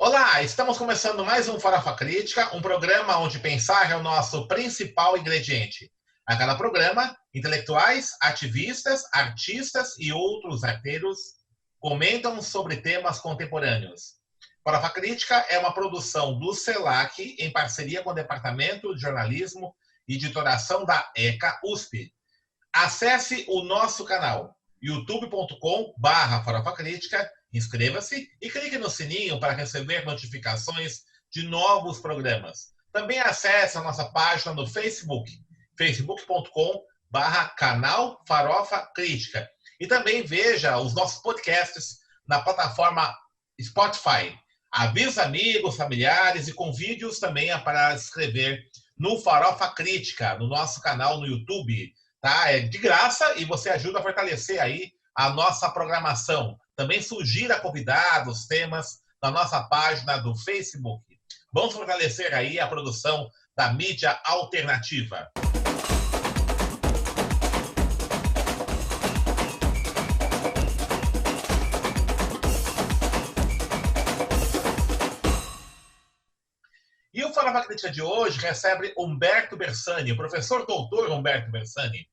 Olá, estamos começando mais um Farofa Crítica, um programa onde pensar é o nosso principal ingrediente. A cada programa, intelectuais, ativistas, artistas e outros arteiros comentam sobre temas contemporâneos. Farofa Crítica é uma produção do CELAC em parceria com o Departamento de Jornalismo e Editoração da ECA USP. Acesse o nosso canal youtube.com/Farofa Crítica, inscreva-se e clique no sininho para receber notificações de novos programas. Também acesse a nossa página no Facebook, facebook.com/canal Farofa Crítica. E também veja os nossos podcasts na plataforma Spotify. Avise amigos, familiares e convide-os também para se inscrever no Farofa Crítica, no nosso canal no YouTube. Tá? É de graça e você ajuda a fortalecer aí a nossa programação. Também sugira convidados, temas na nossa página do Facebook. Vamos fortalecer aí a produção da mídia alternativa. E o Farofa Crítica de hoje recebe Humberto Bersani, o professor doutor Humberto Bersani,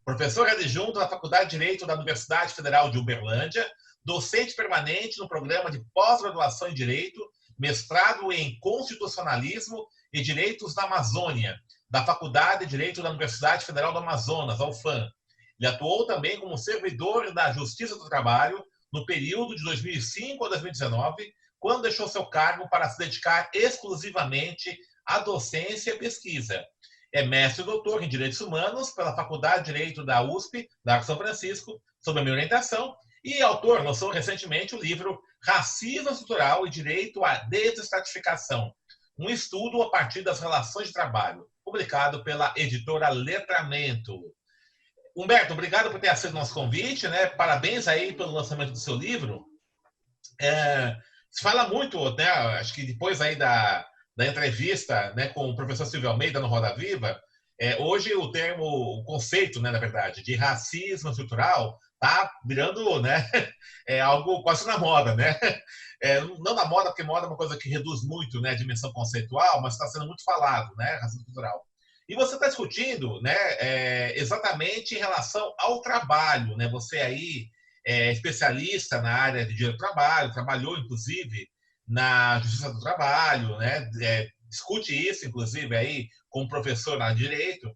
professor adjunto da Faculdade de Direito da Universidade Federal de Uberlândia, docente permanente no programa de pós-graduação em Direito, mestrado em Constitucionalismo e Direitos da Amazônia, da Faculdade de Direito da Universidade Federal do Amazonas, a UFAM. Ele atuou também como servidor da Justiça do Trabalho no período de 2005 a 2019, quando deixou seu cargo para se dedicar exclusivamente à docência e pesquisa. É mestre e doutor em Direitos Humanos pela Faculdade de Direito da USP, da São Francisco, sob a minha orientação, e autor lançou recentemente o livro Racismo Estrutural e Direito à Desestratificação, um estudo a partir das relações de trabalho, publicado pela editora Letramento. Humberto, obrigado por ter aceito o nosso convite, né? Parabéns aí pelo lançamento do seu livro. Se fala muito, né? Acho que depois aí da entrevista, né, com o professor Silvio Almeida no Roda Viva, hoje o conceito, né, na verdade, de racismo estrutural está virando, né, algo quase na moda, né? Não na moda, porque moda é uma coisa que reduz muito, né, a dimensão conceitual, mas está sendo muito falado, né, racismo estrutural. E você está discutindo, né, exatamente em relação ao trabalho, né? Você aí especialista na área de direito do trabalho, trabalhou, inclusive, na Justiça do Trabalho, né? Discute isso, inclusive, aí com um professor na direito.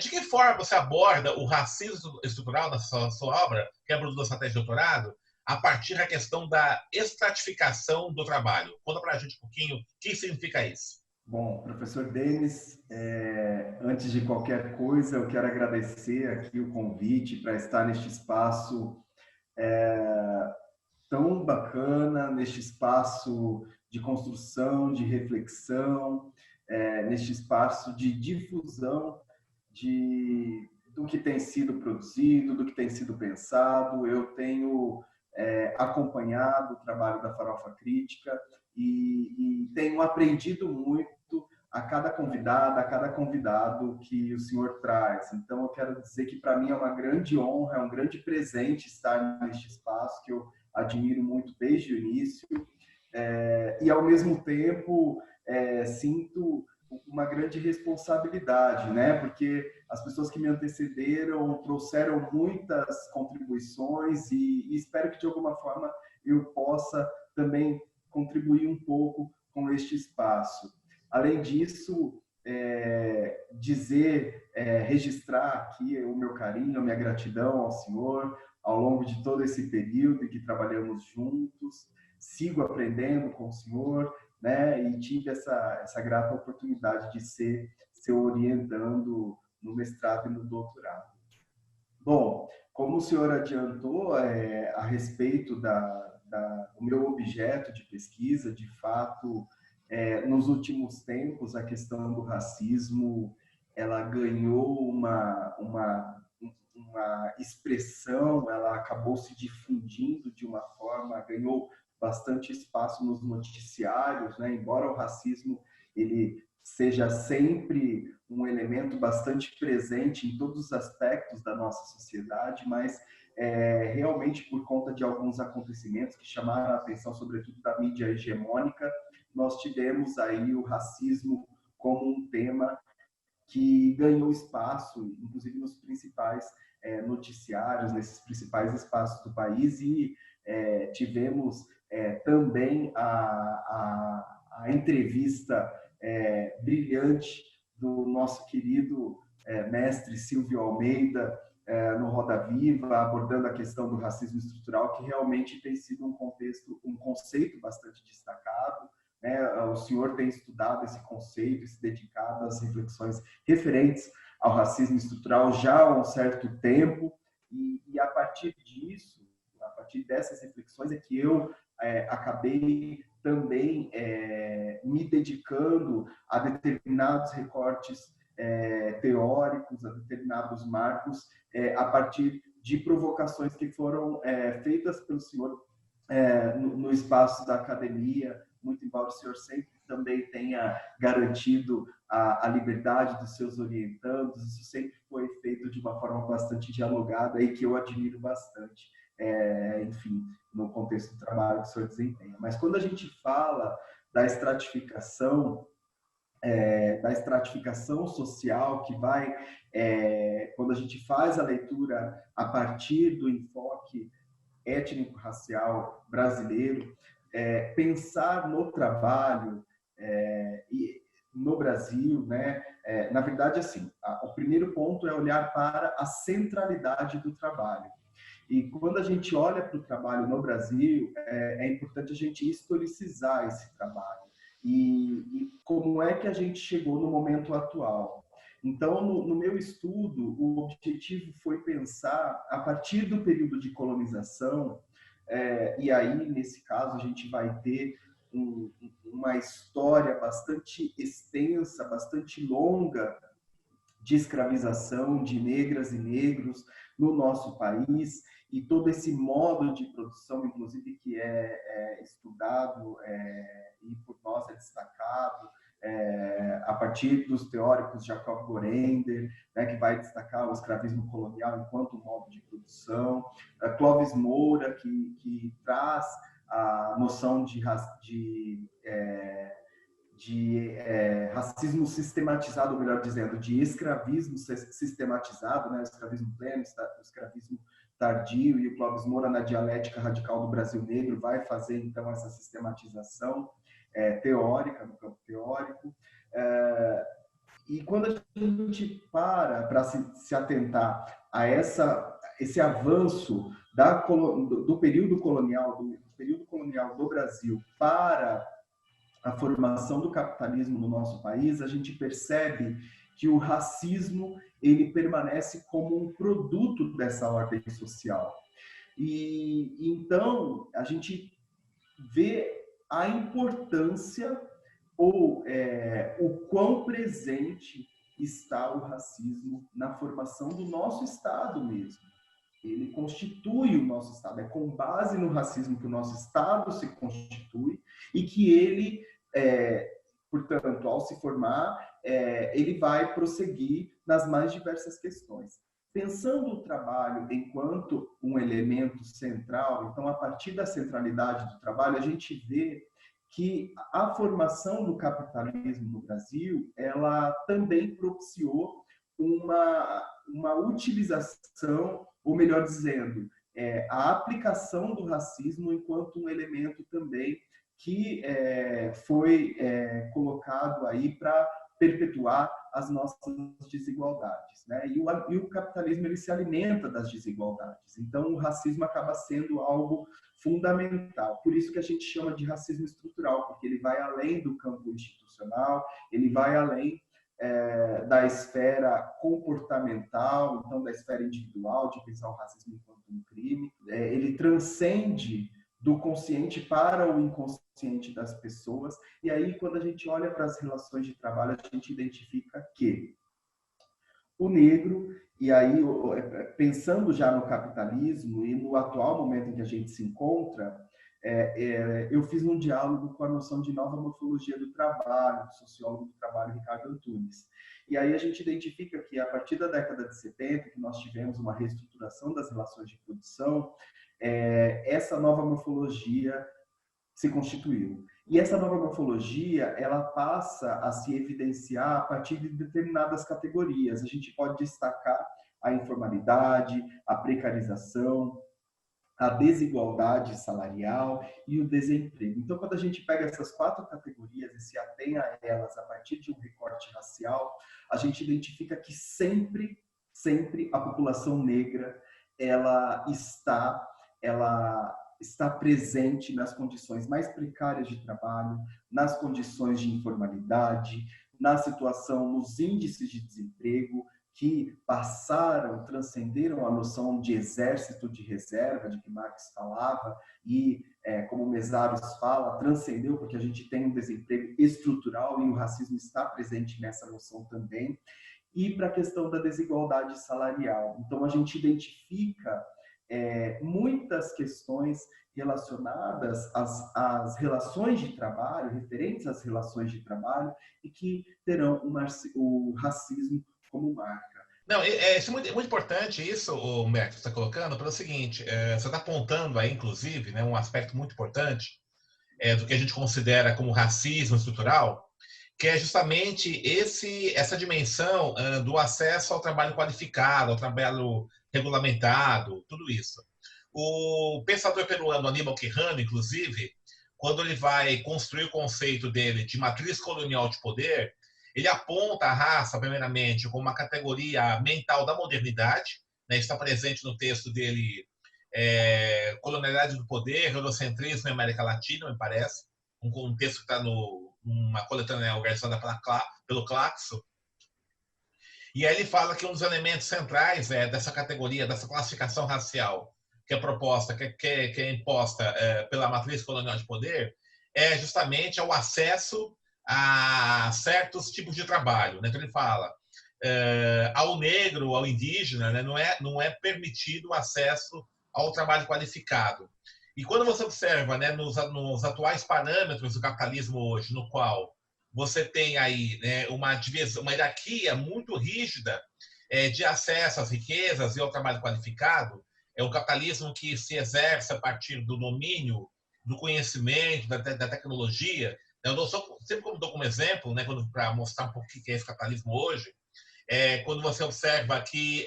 De que forma você aborda o racismo estrutural na sua obra, que é produto da estratégia de doutorado, a partir da questão da estratificação do trabalho? Conta para a gente um pouquinho o que significa isso. Bom, professor Denis, antes de qualquer coisa, eu quero agradecer aqui o convite para estar neste espaço tão bacana, neste espaço de construção, de reflexão, neste espaço de difusão do que tem sido produzido, do que tem sido pensado. Eu tenho acompanhado o trabalho da Farofa Crítica e tenho aprendido muito a cada convidada, a cada convidado que o senhor traz. Então, eu quero dizer que, para mim, é uma grande honra, é um grande presente estar neste espaço, que eu admiro muito desde o início, e, ao mesmo tempo, sinto uma grande responsabilidade, né? Porque as pessoas que me antecederam trouxeram muitas contribuições e espero que, de alguma forma, eu possa também contribuir um pouco com este espaço. Além disso, registrar aqui o meu carinho, a minha gratidão ao senhor ao longo de todo esse período em que trabalhamos juntos. Sigo aprendendo com o senhor, né? E tive essa grata oportunidade de ser seu orientando no mestrado e no doutorado. Bom, como o senhor adiantou a respeito do meu objeto de pesquisa, de fato, nos últimos tempos, a questão do racismo, ela ganhou uma expressão, ela acabou se difundindo de uma forma, ganhou bastante espaço nos noticiários, né? Embora o racismo ele seja sempre um elemento bastante presente em todos os aspectos da nossa sociedade, mas realmente por conta de alguns acontecimentos que chamaram a atenção, sobretudo da mídia hegemônica, nós tivemos aí o racismo como um tema que ganhou espaço, inclusive nos principais noticiários, nesses principais espaços do país, e tivemos também a entrevista brilhante do nosso querido mestre Silvio Almeida, no Roda Viva, abordando a questão do racismo estrutural, que realmente tem sido um conceito bastante destacado. O senhor tem estudado esse conceito e se dedicado às reflexões referentes ao racismo estrutural já há um certo tempo, e a partir disso, a partir dessas reflexões é que eu acabei também me dedicando a determinados recortes teóricos, a determinados marcos, a partir de provocações que foram feitas pelo senhor no espaço da academia, muito embora o senhor sempre também tenha garantido a liberdade dos seus orientandos, isso sempre foi feito de uma forma bastante dialogada e que eu admiro bastante, enfim, no contexto do trabalho que o senhor desempenha. Mas quando a gente fala da estratificação social, que vai, quando a gente faz a leitura a partir do enfoque étnico-racial brasileiro, pensar no trabalho e no Brasil, né? Na verdade, assim, o primeiro ponto é olhar para a centralidade do trabalho. E quando a gente olha para o trabalho no Brasil, é importante a gente historicizar esse trabalho. E como é que a gente chegou no momento atual? Então, no meu estudo, o objetivo foi pensar, a partir do período de colonização, e aí, nesse caso, a gente vai ter uma história bastante extensa, bastante longa, de escravização de negras e negros no nosso país, e todo esse modo de produção, inclusive, que é estudado e por nós é destacado, a partir dos teóricos Jacob Gorender, né, que vai destacar o escravismo colonial enquanto modo de produção, Clovis Moura, que traz a noção de racismo sistematizado, ou melhor dizendo, de escravismo sistematizado, né, o escravismo pleno, o escravismo tardio, e o Clovis Moura, na dialética radical do Brasil Negro, vai fazer, então, essa sistematização teórica, no campo teórico. E quando a gente para se atentar a esse avanço do período colonial do Brasil para a formação do capitalismo no nosso país, a gente percebe que o racismo ele permanece como um produto dessa ordem social. E então a gente vê a importância ou o quão presente está o racismo na formação do nosso Estado mesmo. Ele constitui o nosso Estado, é com base no racismo que o nosso Estado se constitui e que ele, portanto, ao se formar, ele vai prosseguir nas mais diversas questões. Pensando o trabalho enquanto um elemento central, então, a partir da centralidade do trabalho, a gente vê que a formação do capitalismo no Brasil, ela também propiciou uma utilização, ou melhor dizendo, a aplicação do racismo enquanto um elemento também que foi colocado aí para perpetuar as nossas desigualdades, né? E o capitalismo ele se alimenta das desigualdades. Então, o racismo acaba sendo algo fundamental. Por isso que a gente chama de racismo estrutural, porque ele vai além do campo institucional, ele vai além da esfera comportamental, então da esfera individual, de pensar o racismo enquanto um crime. Ele transcende do consciente para o inconsciente das pessoas. E aí, quando a gente olha para as relações de trabalho, a gente identifica que o negro, e aí pensando já no capitalismo e no atual momento em que a gente se encontra, eu fiz um diálogo com a noção de nova morfologia do trabalho, do sociólogo do trabalho Ricardo Antunes. E aí a gente identifica que, a partir da década de 70, que nós tivemos uma reestruturação das relações de produção, essa nova morfologia se constituiu. E essa nova morfologia, ela passa a se evidenciar a partir de determinadas categorias. A gente pode destacar a informalidade, a precarização, a desigualdade salarial e o desemprego. Então, quando a gente pega essas 4 categorias e se atém a elas a partir de um recorte racial, a gente identifica que sempre a população negra ela está presente nas condições mais precárias de trabalho, nas condições de informalidade, na situação, nos índices de desemprego, que transcenderam a noção de exército de reserva, de que Marx falava, e, como Mesaros fala, transcendeu porque a gente tem um desemprego estrutural e o racismo está presente nessa noção também, e para a questão da desigualdade salarial. Então, a gente identifica muitas questões relacionadas às relações de trabalho, referentes às relações de trabalho, e que terão o racismo como marca. Não, isso é muito importante, isso, o Humberto, que você está colocando, pelo seguinte, você está apontando aí, inclusive, né, um aspecto muito importante do que a gente considera como racismo estrutural, que é justamente essa dimensão do acesso ao trabalho qualificado, ao trabalho regulamentado, tudo isso. O pensador peruano Aníbal Quijano, inclusive, quando ele vai construir o conceito dele de matriz colonial de poder, ele aponta a raça, primeiramente, como uma categoria mental da modernidade, né? Está presente no texto dele, Colonialidade do Poder, Eurocentrismo em América Latina, me parece, um texto que está numa coletânea organizada pelo Claxo. E aí ele fala que um dos elementos centrais dessa categoria, dessa classificação racial que é proposta, que é imposta pela matriz colonial de poder, é justamente o acesso a certos tipos de trabalho. Né? Então ele fala, ao negro, ao indígena, né? não é permitido o acesso ao trabalho qualificado. E quando você observa, né, nos atuais parâmetros do capitalismo hoje, no qual você tem aí, né, uma hierarquia muito rígida de acesso às riquezas e ao trabalho qualificado, é um capitalismo que se exerce a partir do domínio, do conhecimento, da tecnologia. Eu sempre dou como exemplo, né, para mostrar um pouco o que é esse capitalismo hoje, quando você observa que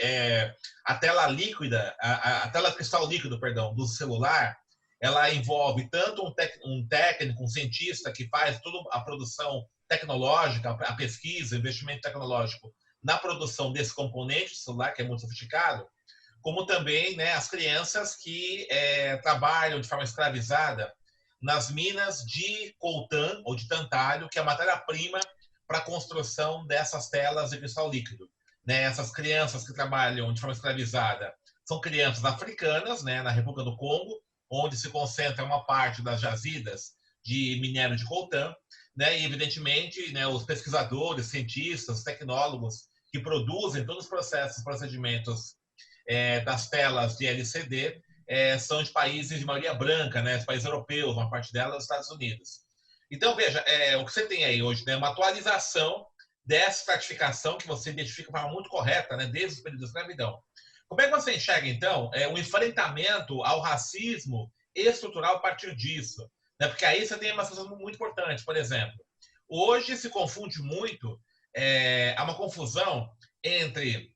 a tela líquida, a tela cristal líquido, perdão, do celular, ela envolve tanto um técnico, um cientista que faz toda a produção tecnológica, a pesquisa, o investimento tecnológico na produção desse componente do celular, que é muito sofisticado, como também, né, as crianças que trabalham de forma escravizada nas minas de coltan ou de tantalho, que é a matéria-prima para a construção dessas telas de cristal líquido. Né? Essas crianças que trabalham de forma escravizada são crianças africanas, né, na República do Congo, onde se concentra uma parte das jazidas de minério de coltan, né, e, evidentemente, né, os pesquisadores, cientistas, tecnólogos que produzem todos os procedimentos das telas de LCD são de países de maioria branca, né, países europeus, uma parte delas dos Estados Unidos. Então, veja, o que você tem aí hoje, né, uma atualização dessa estratificação que você identifica de forma muito correta, né, desde o período da escravidão. Como é que você enxerga, então, o enfrentamento ao racismo estrutural a partir disso? Né? Porque aí você tem uma situação muito importante. Por exemplo, hoje se confunde muito, há uma confusão entre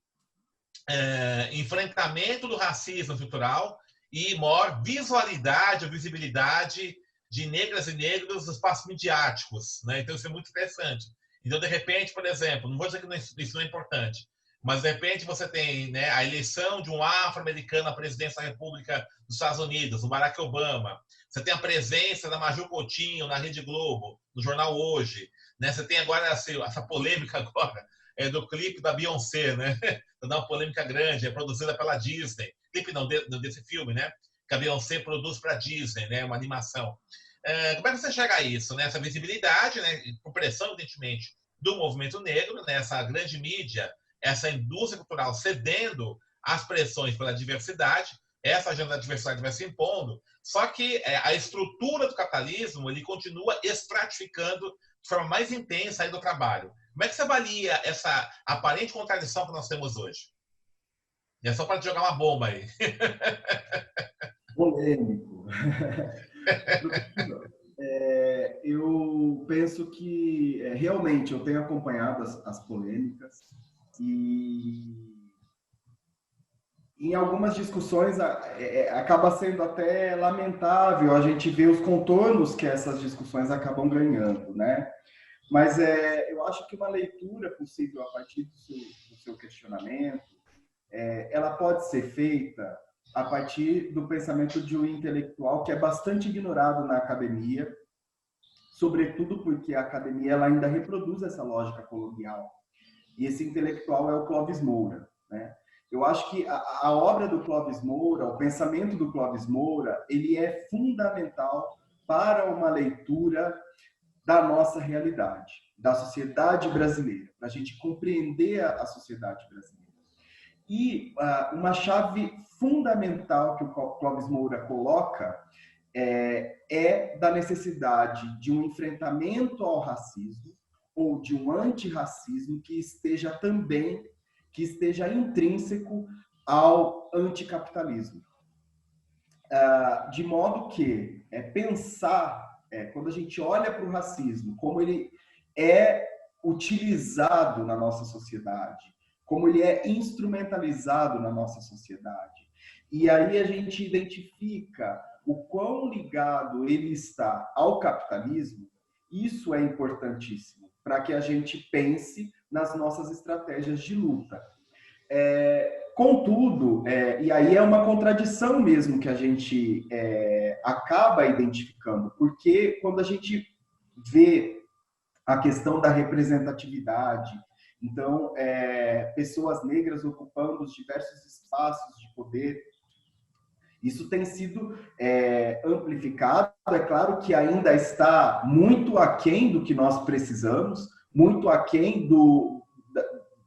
enfrentamento do racismo estrutural e maior visualidade ou visibilidade de negras e negros nos espaços midiáticos. Né? Então, isso é muito interessante. Então, de repente, por exemplo, não vou dizer que isso não é importante, mas, de repente, você tem, né, a eleição de um afro-americano à presidência da República dos Estados Unidos, o Barack Obama. Você tem a presença da Maju Coutinho na Rede Globo, no jornal Hoje. Né? Você tem agora essa polêmica agora do clipe da Beyoncé, né? Dá uma polêmica grande, é produzida pela Disney. Clipe não, desse filme, né? Que a Beyoncé produz para a Disney, né? Uma animação. Como é que você chega a isso? Né? Essa visibilidade, né? Por pressão, evidentemente, do movimento negro, né? Essa grande mídia, essa indústria cultural cedendo às pressões pela diversidade, essa agenda da diversidade vai se impondo, só que a estrutura do capitalismo ele continua estratificando de forma mais intensa aí do trabalho. Como é que você avalia essa aparente contradição que nós temos hoje? E é só para jogar uma bomba aí. Polêmico. Eu penso que realmente eu tenho acompanhado as polêmicas e em algumas discussões acaba sendo até lamentável a gente ver os contornos que essas discussões acabam ganhando, né? Mas eu acho que uma leitura possível a partir do seu questionamento, ela pode ser feita a partir do pensamento de um intelectual que é bastante ignorado na academia, sobretudo porque a academia ela ainda reproduz essa lógica colonial. E esse intelectual é o Clóvis Moura, né? Eu acho que a obra do Clóvis Moura, o pensamento do Clóvis Moura, ele é fundamental para uma leitura da nossa realidade, da sociedade brasileira, para a gente compreender a sociedade brasileira. E uma chave fundamental que o Clóvis Moura coloca é da necessidade de um enfrentamento ao racismo ou de um antirracismo que esteja intrínseco ao anticapitalismo. De modo que quando a gente olha para o racismo, como ele é utilizado na nossa sociedade, como ele é instrumentalizado na nossa sociedade, e aí a gente identifica o quão ligado ele está ao capitalismo, isso é importantíssimo para que a gente pense nas nossas estratégias de luta. Contudo, e aí é uma contradição mesmo que a gente acaba identificando, porque quando a gente vê a questão da representatividade, então, pessoas negras ocupando os diversos espaços de poder, isso tem sido amplificado. É claro que ainda está muito aquém do que nós precisamos, muito aquém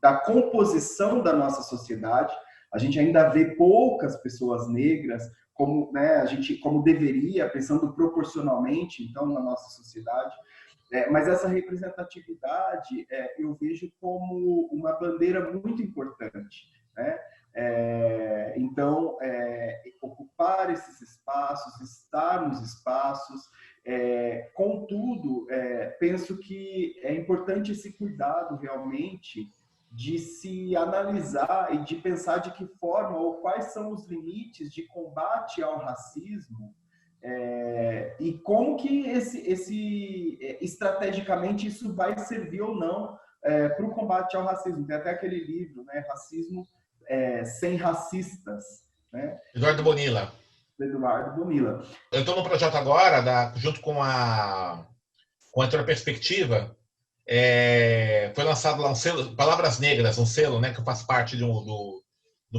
da composição da nossa sociedade. A gente ainda vê poucas pessoas negras como, né, como deveria, pensando proporcionalmente, então, na nossa sociedade. Mas essa representatividade eu vejo como uma bandeira muito importante, né? Então, ocupar esses espaços, estar nos espaços, contudo, penso que é importante esse cuidado realmente de se analisar e de pensar de que forma ou quais são os limites de combate ao racismo e como que estrategicamente isso vai servir ou não para o combate ao racismo. Tem até aquele livro, né, Racismo Sem Racistas, né? Eduardo Bonilla. Eduardo Bonilla. Eu estou no projeto agora, junto com a Editora Perspectiva, foi lançado lá um selo, Palavras Negras, um selo, né, que eu faço parte do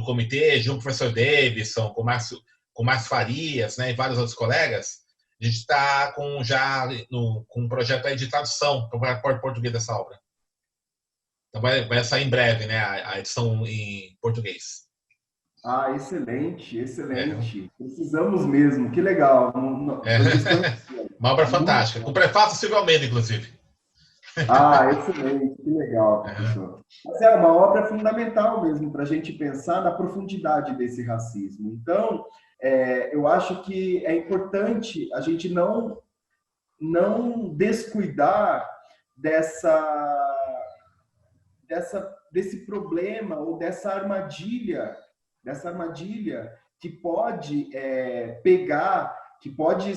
comitê, junto com o professor Davidson, com o Márcio Farias, né, e vários outros colegas. A gente está com um projeto aí de tradução para o português dessa obra. Então vai sair em breve, né, a edição em português. Excelente, excelente. Precisamos mesmo, que legal. Uma obra fantástica, com prefácio Silvio Almeida, inclusive. Excelente, que legal, professor. Mas é uma obra fundamental mesmo para a gente pensar na profundidade desse racismo. Então, eu acho que é importante a gente não descuidar desse problema ou dessa armadilha que pode pegar, que pode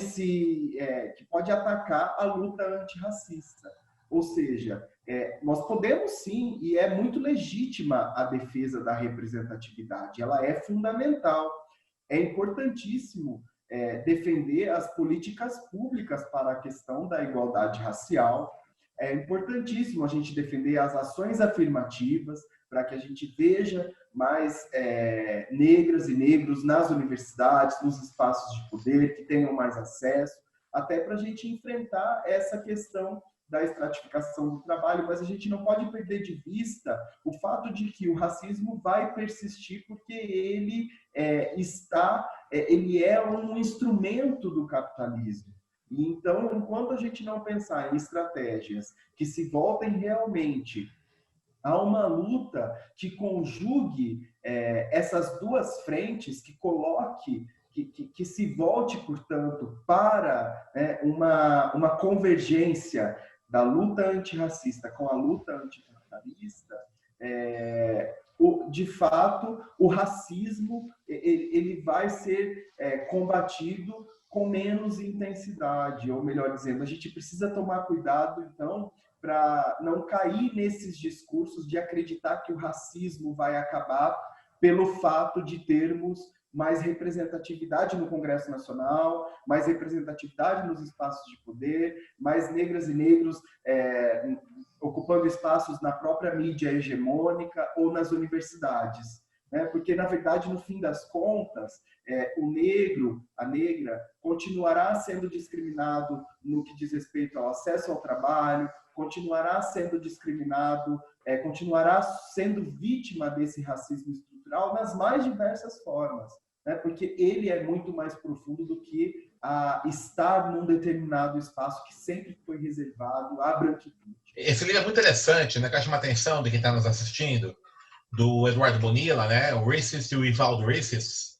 atacar a luta antirracista. Ou seja, nós podemos sim, e é muito legítima a defesa da representatividade, ela é fundamental. É importantíssimo defender as políticas públicas para a questão da igualdade racial. É importantíssimo a gente defender as ações afirmativas para que a gente veja mais negras e negros nas universidades, nos espaços de poder, que tenham mais acesso, até para a gente enfrentar essa questão da estratificação do trabalho, mas a gente não pode perder de vista o fato de que o racismo vai persistir porque ele ele é um instrumento do capitalismo. E então, enquanto a gente não pensar em estratégias que se voltem realmente a uma luta que conjugue essas duas frentes, que coloque, que se volte, portanto, para uma convergência da luta antirracista com a luta anticapitalista, de fato, o racismo ele vai ser combatido com menos intensidade, ou melhor dizendo, a gente precisa tomar cuidado, então, para não cair nesses discursos de acreditar que o racismo vai acabar pelo fato de termos mais representatividade no Congresso Nacional, mais representatividade nos espaços de poder, mais negras e negros ocupando espaços na própria mídia hegemônica ou nas universidades. Porque, na verdade, no fim das contas, o negro, a negra, continuará sendo discriminado no que diz respeito ao acesso ao trabalho, continuará sendo discriminado, continuará sendo vítima desse racismo estrutural nas mais diversas formas, porque ele é muito mais profundo do que estar num determinado espaço que sempre foi reservado à branquitude. Esse livro é muito interessante, né, que chama a atenção de quem está nos assistindo, do Eduardo Bonilla, né, o Racist Without Racists,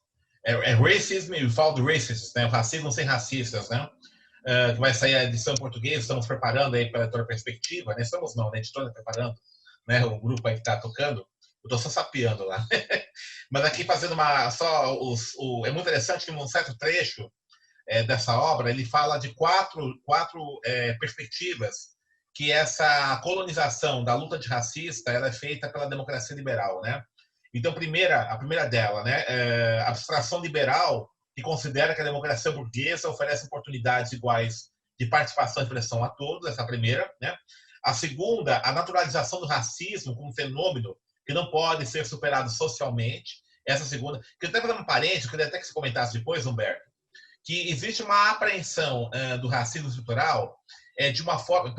Racism Without Racists, né, o racismo sem racistas, né, que vai sair a edição em português, estamos preparando aí para a editora Perspectiva, né, estamos não, a editora preparando, né, o grupo aí que está tocando, eu estou só sapeando lá, mas aqui fazendo é muito interessante que num certo trecho dessa obra, ele fala de quatro perspectivas que essa colonização da luta antirracista ela é feita pela democracia liberal, né? Então, a primeira dela, né, a abstração liberal que considera que a democracia burguesa oferece oportunidades iguais de participação e expressão a todos, essa é a primeira, né? A segunda, a naturalização do racismo como fenômeno que não pode ser superado socialmente, essa segunda. Que eu até fazendo um parênteses, eu queria até que você comentasse depois, Humberto, que existe uma apreensão do racismo estrutural de uma forma,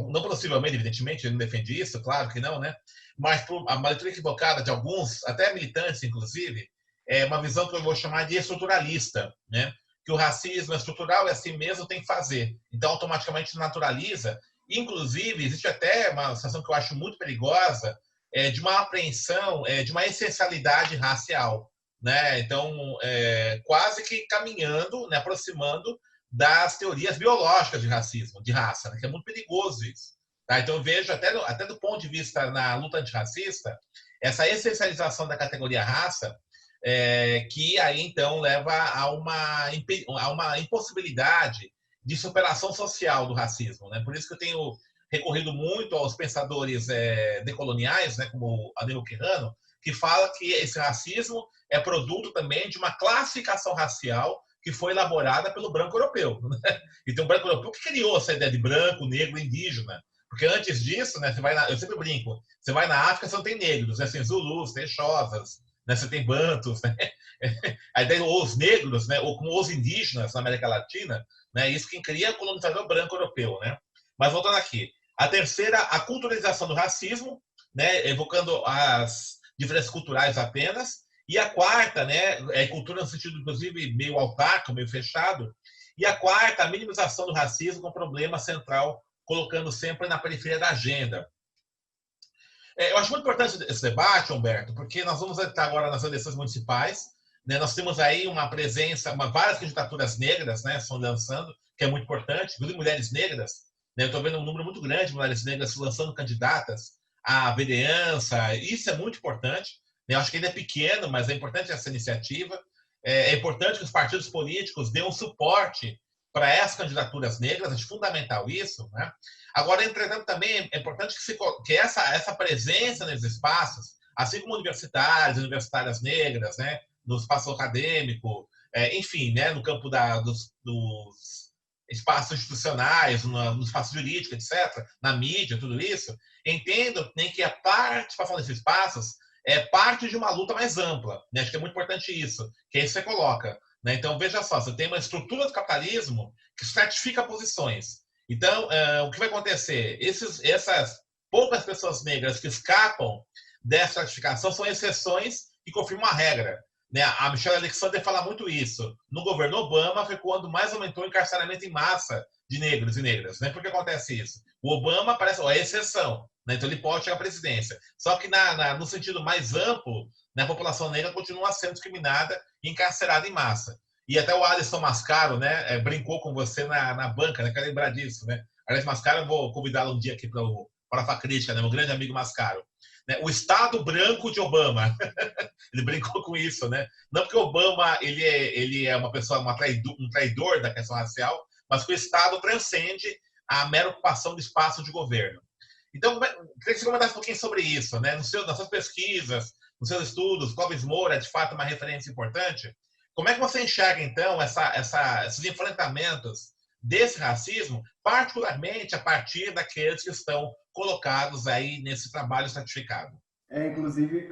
não possivelmente, evidentemente, eu não defendi isso, claro que não, né? Mas por uma leitura equivocada de alguns, até militantes, inclusive, uma visão que eu vou chamar de estruturalista, né? Que o racismo é estrutural e assim mesmo tem que fazer. Então, automaticamente naturaliza. Inclusive, existe até uma situação que eu acho muito perigosa, de uma apreensão, de uma essencialidade racial, né? Então, quase que caminhando, né, aproximando das teorias biológicas de racismo, de raça, né, que é muito perigoso isso. Tá? Então, eu vejo, até do ponto de vista na luta antirracista, essa essencialização da categoria raça, que aí, então, leva a uma impossibilidade de superação social do racismo. Né? Por isso que eu tenho recorrido muito aos pensadores decoloniais, né, como Ademo Quijano, que fala que esse racismo é produto também de uma classificação racial que foi elaborada pelo branco europeu. Né? Então, o branco europeu que criou essa ideia de branco, negro, indígena. Porque antes disso, né, eu sempre brinco, você vai na África, você não tem negros, né? Você tem Zulus, tem Xhosas, né? Você tem Bantus. Né? A ideia os negros, né? Ou como os indígenas na América Latina, né? Isso quem cria é o colonizador branco europeu. Né? Mas voltando aqui, a terceira, a culturalização do racismo, né? Evocando as diferenças culturais apenas. E a quarta, né, cultura no sentido, inclusive, meio autárquico, meio fechado. E a quarta, a minimização do racismo com problema central, colocando sempre na periferia da agenda. Eu acho muito importante esse debate, Humberto, porque nós vamos estar agora nas eleições municipais. Né, nós temos aí uma presença, várias candidaturas negras, né, estão lançando, que é muito importante, inclusive mulheres negras. Né, eu estou vendo um número muito grande de mulheres negras lançando candidatas à vereança. Isso é muito importante. Eu acho que ainda é pequeno, mas é importante essa iniciativa. É importante que os partidos políticos dêem um suporte para essas candidaturas negras, acho fundamental isso. Né? Agora, entretanto, também é importante que essa presença nesses espaços, assim como universitárias negras, né? No espaço acadêmico, enfim, né? No campo dos espaços institucionais, no espaço jurídico, etc., na mídia, tudo isso, entendo nem que a participação desses espaços é parte de uma luta mais ampla. Né? Acho que é muito importante isso, que é isso que você coloca. Né? Então, veja só, você tem uma estrutura do capitalismo que estratifica posições. Então, o que vai acontecer? Essas poucas pessoas negras que escapam dessa ratificação são exceções que confirmam a regra. Né? A Michelle Alexander fala muito isso. No governo Obama foi quando mais aumentou o encarceramento em massa de negros e negras. Né? Por que acontece isso? O Obama parece a exceção, né? Então ele pode chegar à presidência. Só que no sentido mais amplo, né, a população negra continua sendo discriminada e encarcerada em massa. E até o Alisson Mascaro, né, brincou com você na banca, né? Quero lembrar disso, né? Aliás, Mascaro, eu vou convidá-lo um dia aqui para a Facrítica, né? Meu grande amigo Mascaro. Né? O Estado branco de Obama. Ele brincou com isso, né? Não porque Obama ele é uma pessoa, um traidor da questão racial, mas que o Estado transcende a mera ocupação do espaço de governo. Então, queria que você comentasse um pouquinho sobre isso, né? Nas suas pesquisas, nos seus estudos, Clóvis Moura é de fato uma referência importante. Como é que você enxerga, então, esses enfrentamentos desse racismo, particularmente a partir daqueles que estão colocados aí nesse trabalho estratificado? Inclusive,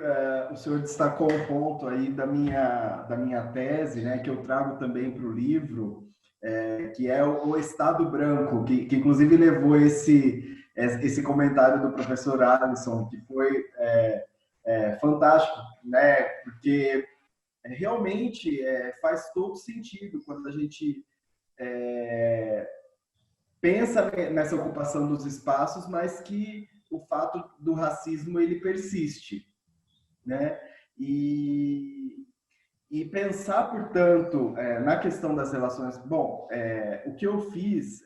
o senhor destacou um ponto aí da minha tese, né, que eu trago também para o livro, que é o Estado branco, que inclusive levou esse comentário do professor Alisson, que foi fantástico, né, porque realmente faz todo sentido quando a gente pensa nessa ocupação dos espaços, mas que o fato do racismo ele persiste, né? E pensar, portanto, na questão das relações... Bom, o que eu fiz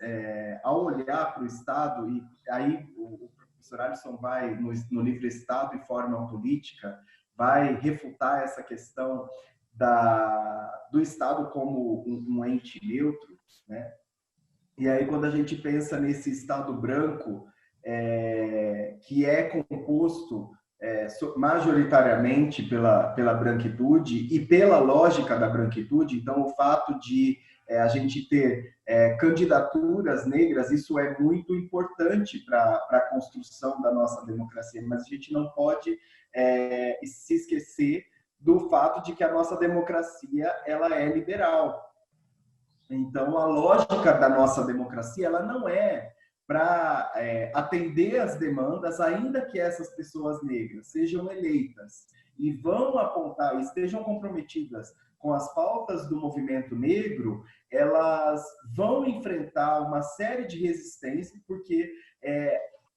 ao olhar para o Estado, e aí o professor Alisson vai, no livro Estado e Forma Política, vai refutar essa questão do Estado como um ente neutro, né? E aí, quando a gente pensa nesse Estado branco, que é composto majoritariamente pela branquitude e pela lógica da branquitude, então o fato de a gente ter candidaturas negras, isso é muito importante para a construção da nossa democracia, mas a gente não pode se esquecer do fato de que a nossa democracia ela é liberal. Então, a lógica da nossa democracia ela não é para atender as demandas, ainda que essas pessoas negras sejam eleitas e vão apontar, estejam comprometidas com as pautas do movimento negro, elas vão enfrentar uma série de resistências, porque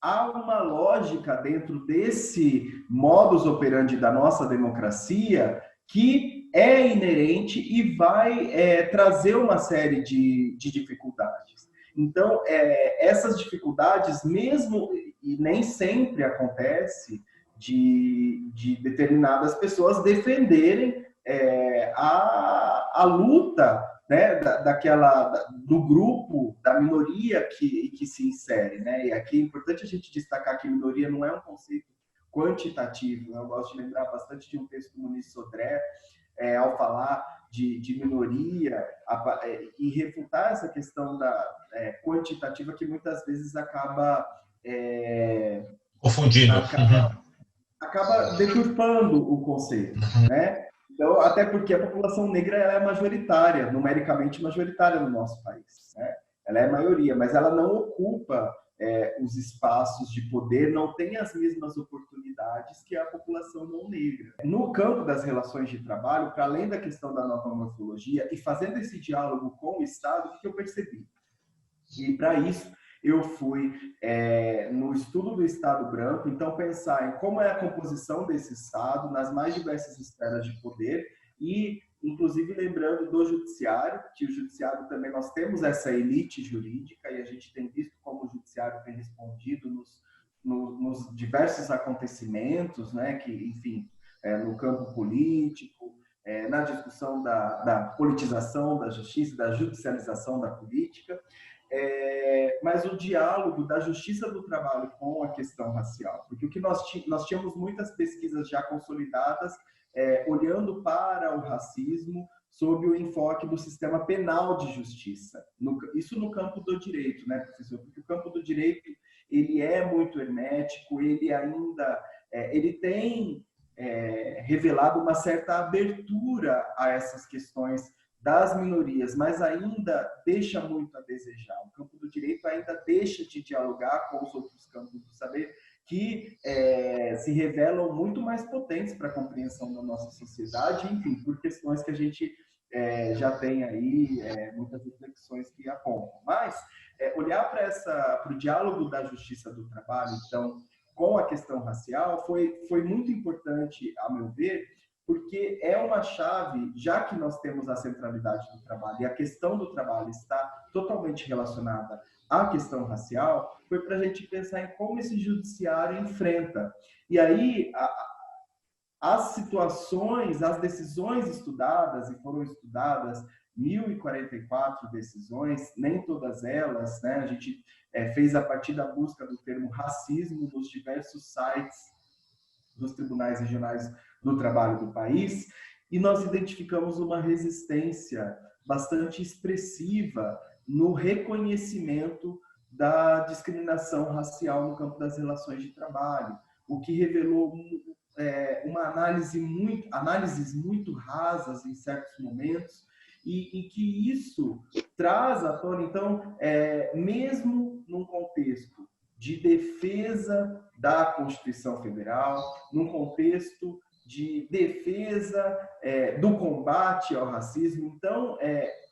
há uma lógica dentro desse modus operandi da nossa democracia que é inerente e vai trazer uma série de dificuldades. Então, essas dificuldades, mesmo e nem sempre acontece de determinadas pessoas defenderem a luta, né, do grupo, da minoria que se insere, né? E aqui é importante a gente destacar que minoria não é um conceito quantitativo. Eu gosto de lembrar bastante de um texto do Muniz Sodré, ao falar de minoria e refutar essa questão quantitativa que muitas vezes acaba confundindo. Acaba deturpando o conceito, né? Então, até porque a população negra ela é majoritária, numericamente majoritária no nosso país, né? Ela é a maioria, mas ela não ocupa os espaços de poder, não tem as mesmas oportunidades que a população não negra. No campo das relações de trabalho, para além da questão da nova morfologia, e fazendo esse diálogo com o Estado, o que eu percebi? E para isso, eu fui no estudo do Estado branco, então pensar em como é a composição desse Estado nas mais diversas esferas de poder e, inclusive, lembrando do judiciário, que o judiciário também, nós temos essa elite jurídica e a gente tem visto como o judiciário tem respondido nos diversos acontecimentos, né, que, enfim, no campo político, na discussão da politização da justiça, da judicialização da política, mas o diálogo da justiça do trabalho com a questão racial. Porque o que nós tínhamos muitas pesquisas já consolidadas olhando para o racismo sob o enfoque do sistema penal de justiça. Isso no campo do direito, né, professor? Porque o campo do direito ele é muito hermético, ele ainda ele tem revelado uma certa abertura a essas questões das minorias, mas ainda deixa muito a desejar. O campo do direito ainda deixa de dialogar com os outros campos do saber que se revelam muito mais potentes para a compreensão da nossa sociedade, enfim, por questões que a gente já tem aí muitas reflexões que apontam. Mas olhar para o diálogo da justiça do trabalho, então, com a questão racial, foi muito importante, a meu ver, porque é uma chave, já que nós temos a centralidade do trabalho e a questão do trabalho está totalmente relacionada à questão racial, foi para a gente pensar em como esse judiciário enfrenta. E aí, as situações, as decisões estudadas, e foram estudadas 1.044 decisões, nem todas elas, né, a gente fez a partir da busca do termo racismo nos diversos sites dos tribunais regionais do trabalho do país, e nós identificamos uma resistência bastante expressiva no reconhecimento da discriminação racial no campo das relações de trabalho, o que revelou uma análises muito rasas em certos momentos, e que isso traz à tona, então, mesmo num contexto de defesa da Constituição Federal, num contexto de defesa do combate ao racismo. Então,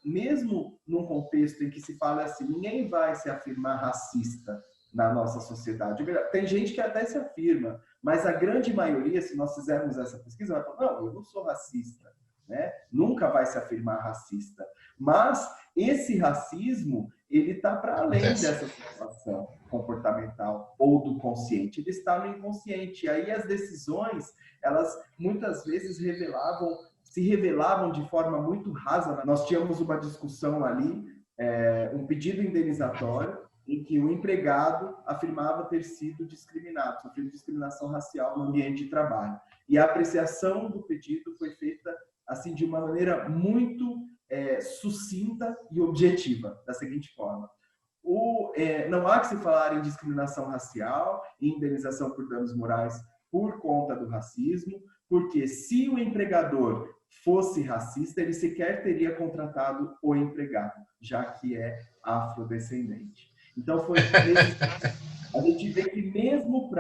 mesmo num contexto em que se fala assim, ninguém vai se afirmar racista na nossa sociedade. Tem gente que até se afirma, mas a grande maioria, se nós fizermos essa pesquisa, vai falar, não, eu não sou racista, né? Nunca vai se afirmar racista. Mas esse racismo, ele está para além dessa situação comportamental ou do consciente, ele está no inconsciente. E aí as decisões, elas muitas vezes se revelavam de forma muito rasa. Nós tínhamos uma discussão ali, um pedido indenizatório, em que o empregado afirmava ter sido discriminado, sofrido discriminação racial no ambiente de trabalho. E a apreciação do pedido foi feita assim de uma maneira muito sucinta e objetiva, da seguinte forma: não há que se falar em discriminação racial e indenização por danos morais por conta do racismo, porque se o empregador fosse racista, ele sequer teria contratado o empregado, já que é afrodescendente. Então, a gente vê que mesmo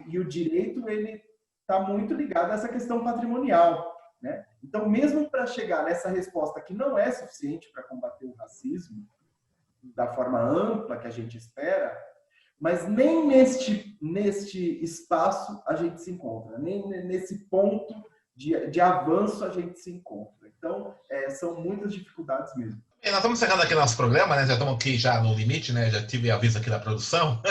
e o direito, ele está muito ligado a essa questão patrimonial, né? Então, mesmo para chegar nessa resposta que não é suficiente para combater o racismo da forma ampla que a gente espera, mas nem neste espaço a gente se encontra, nem nesse ponto de avanço a gente se encontra. Então, são muitas dificuldades mesmo. Nós estamos encerrando aqui nosso programa, né? Já estamos aqui já no limite, né? Já tive aviso aqui da produção.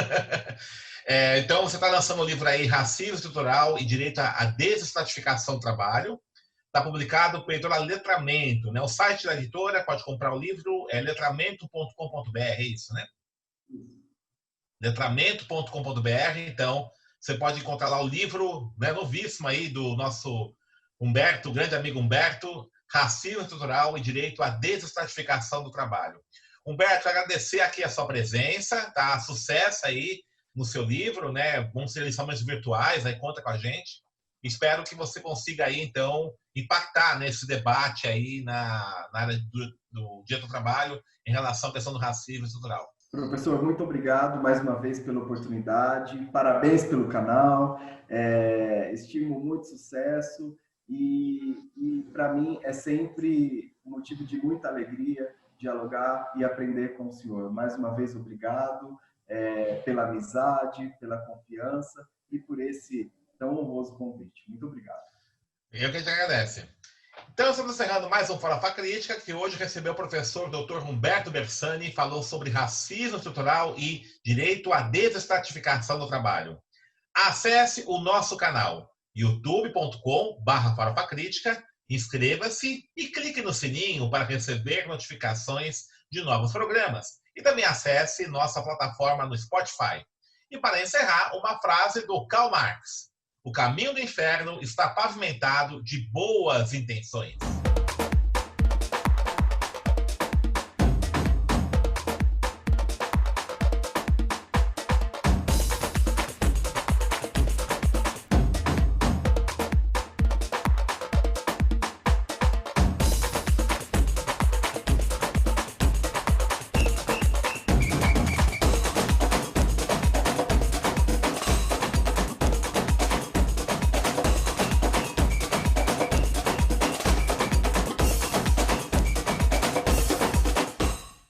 Então, você está lançando o livro aí, Racismo Estrutural e Direito à Desestratificação do Trabalho. Está publicado pela editora Letramento, né? O site da editora, pode comprar o livro, é letramento.com.br, é isso, né? letramento.com.br. Então, você pode encontrar lá o livro, né, novíssimo aí do nosso Humberto, grande amigo Humberto, Racismo Estrutural e Direito à Desestratificação do Trabalho. Humberto, agradecer aqui a sua presença, tá? Sucesso aí no seu livro, né? Vão ser lições virtuais, aí conta com a gente. Espero que você consiga aí, então, impactar nesse debate aí na área do Dia do Trabalho em relação à questão do racismo estrutural. Professor, muito obrigado mais uma vez pela oportunidade, parabéns pelo canal, estimo muito sucesso e para mim é sempre um motivo de muita alegria dialogar e aprender com o senhor. Mais uma vez, obrigado pela amizade, pela confiança e por esse tão honroso convite. Muito obrigado. Eu que te agradeço. Então, estamos encerrando mais um Farofa Crítica, que hoje recebeu o professor Dr. Humberto Bersani, falou sobre racismo estrutural e direito à desestratificação do trabalho. Acesse o nosso canal, youtube.com/farofacrítica, inscreva-se e clique no sininho para receber notificações de novos programas. E também acesse nossa plataforma no Spotify. E para encerrar, uma frase do Karl Marx: o caminho do inferno está pavimentado de boas intenções.